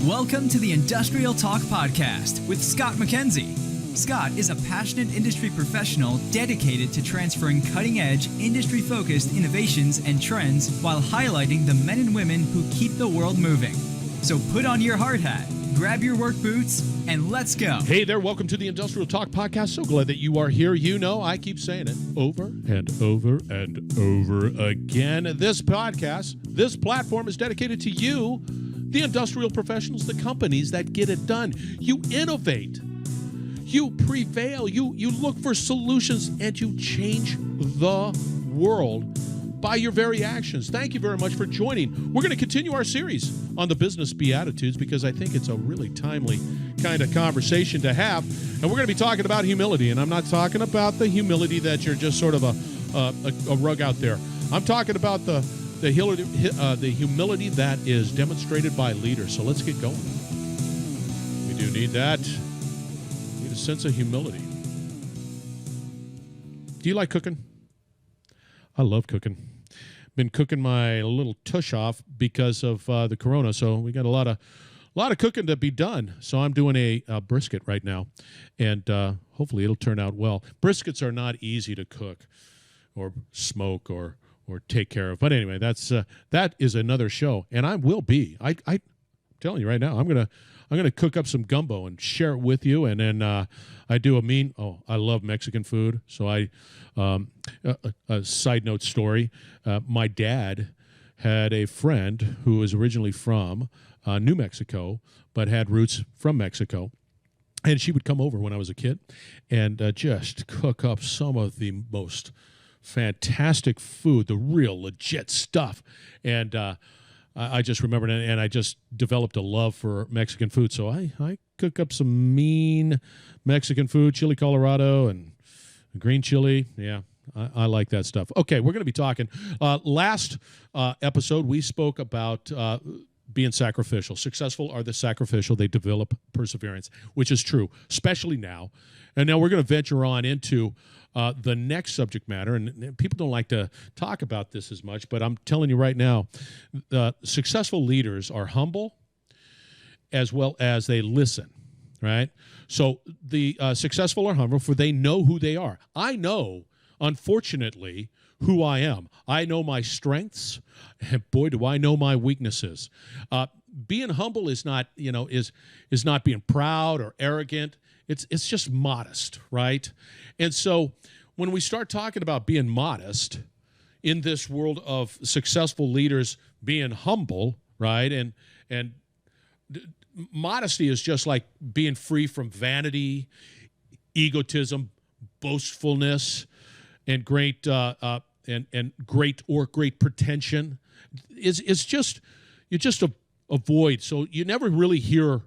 Welcome to the Industrial Talk Podcast with Scott McKenzie. Scott is a passionate industry professional dedicated to transferring cutting-edge, industry-focused innovations and trends while highlighting the men and women who keep the world moving. So put on your hard hat, grab your work boots, and let's go. Hey there, welcome to the Industrial Talk Podcast. So glad that you are here. You know, I keep saying it over and over and over again. This podcast, this platform is dedicated to you, the industrial professionals, the companies that get it done. You innovate. You prevail. You look for solutions, and you change the world by your very actions. Thank you very much for joining. We're going to continue our series on the business Beatitudes because I think it's a really timely kind of conversation to have. And we're going to be talking about humility. And I'm not talking about the humility that you're just sort of a rug out there. I'm talking about the humility that is demonstrated by leaders. So let's get going. We do need that. We need a sense of humility. Do you like cooking? I love cooking. Been cooking my little tush off because of the corona, so we got a lot of cooking to be done. So I'm doing a brisket right now, and hopefully it'll turn out well. Briskets are not easy to cook or smoke or take care of. But anyway, that is another show, and I will be. I'm telling you right now, I'm gonna cook up some gumbo and share it with you, and then I do I love Mexican food, so a side note story, my dad had a friend who was originally from New Mexico, but had roots from Mexico, and she would come over when I was a kid and just cook up some of the most fantastic food, the real legit stuff, and I just remembered, and I just developed a love for Mexican food. So I cook up some mean Mexican food, chili Colorado and green chili. Yeah, I like that stuff. Okay, we're going to be talking. Last episode, we spoke about being sacrificial. Successful are the sacrificial. They develop perseverance, which is true, especially now. And now we're going to venture on into the next subject matter, and people don't like to talk about this as much, but I'm telling you right now, successful leaders are humble as well as they listen, right? So the successful are humble, for they know who they are. I know, unfortunately, who I am. I know my strengths, and boy, do I know my weaknesses. Being humble is not, is not being proud or arrogant. It's just modest, right? And so when we start talking about being modest in this world of successful leaders being humble, right? And modesty is just like being free from vanity, egotism, boastfulness, and great pretension. It's just you just avoid. So you never really hear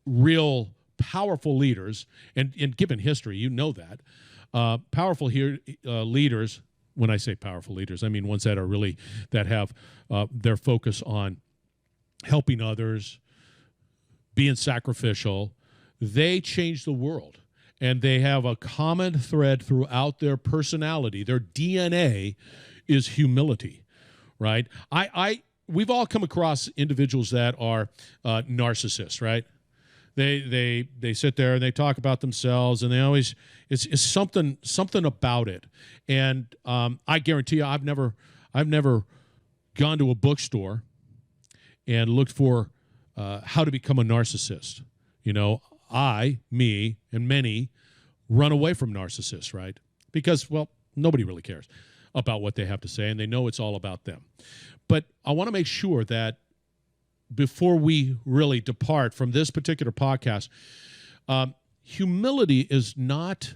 real powerful leaders, and given history, you know that powerful leaders. When I say powerful leaders, I mean ones that are really that have their focus on helping others, being sacrificial. They change the world, and they have a common thread throughout their personality. Their DNA is humility, right? We've all come across individuals that are narcissists, right? They sit there and they talk about themselves, and they always it's something about it. And I guarantee you, I've never gone to a bookstore and looked for how to become a narcissist. Me, and many run away from narcissists, right? Because, well, nobody really cares about what they have to say, and they know it's all about them. But I want to make sure that before we really depart from this particular podcast, humility is not,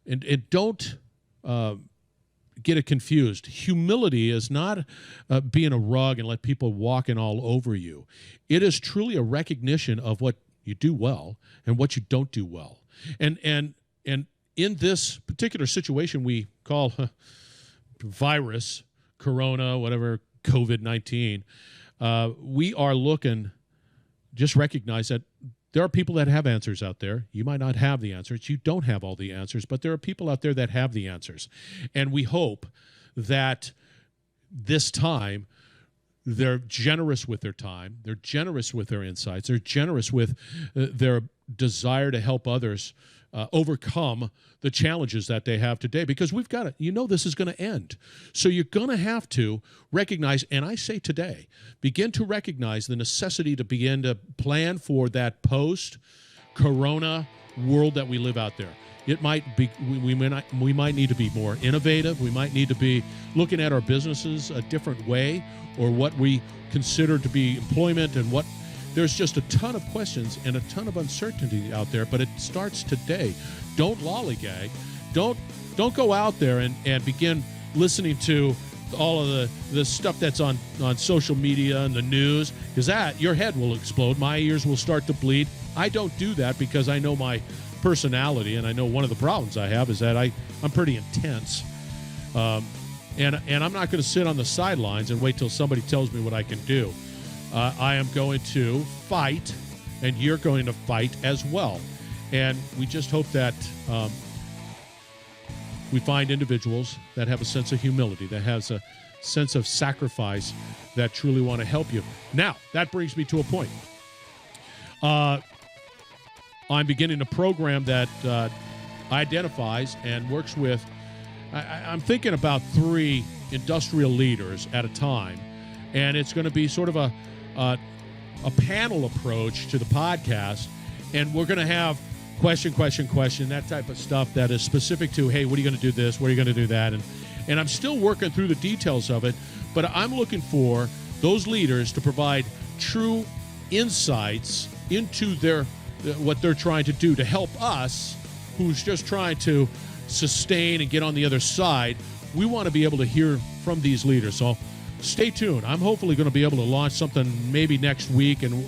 and don't get it confused. Humility is not being a rug and let people walk in all over you. It is truly a recognition of what you do well and what you don't do well. And in this particular situation we call virus, corona, whatever, COVID-19, we are looking, just recognize that there are people that have answers out there. You might not have the answers. You don't have all the answers, but there are people out there that have the answers. And we hope that this time They're generous with their time. They're generous with their insights. They're generous with their desire to help others overcome the challenges that they have today, because we've got to, this is going to end. So you're going to have to recognize, and I say today, begin to recognize the necessity to begin to plan for that post-corona world that we live out there. It might be, we might need to be more innovative. We might need to be looking at our businesses a different way, or what we consider to be employment, and what. There's just a ton of questions and a ton of uncertainty out there, but it starts today. Don't lollygag. Don't go out there and begin listening to all of the stuff that's on social media and the news, because your head will explode. My ears will start to bleed. I don't do that because I know my personality, and I know one of the problems I have is that I'm pretty intense. And I'm not going to sit on the sidelines and wait till somebody tells me what I can do. I am going to fight, and you're going to fight as well. And we just hope that we find individuals that have a sense of humility, that has a sense of sacrifice, that truly want to help you. Now, that brings me to a point. I'm beginning a program that identifies and works with, I'm thinking about 3 industrial leaders at a time, and it's going to be sort of a panel approach to the podcast, and we're going to have question, that type of stuff that is specific to, hey, what are you going to do this? What are you going to do that? And I'm still working through the details of it, but I'm looking for those leaders to provide true insights into what they're trying to do to help us, who's just trying to sustain and get on the other side. We want to be able to hear from these leaders. So stay tuned. I'm hopefully going to be able to launch something maybe next week and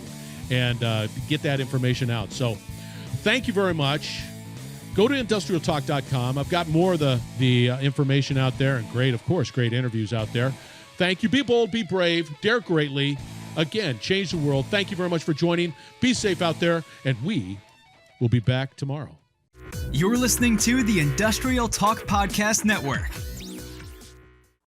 get that information out. So thank you very much. Go to industrialtalk.com. I've got more of the information out there, and great interviews out there. Thank you. Be bold, be brave, dare greatly. Again, change the world. Thank you very much for joining. Be safe out there, and we will be back tomorrow. You're listening to the Industrial Talk Podcast Network.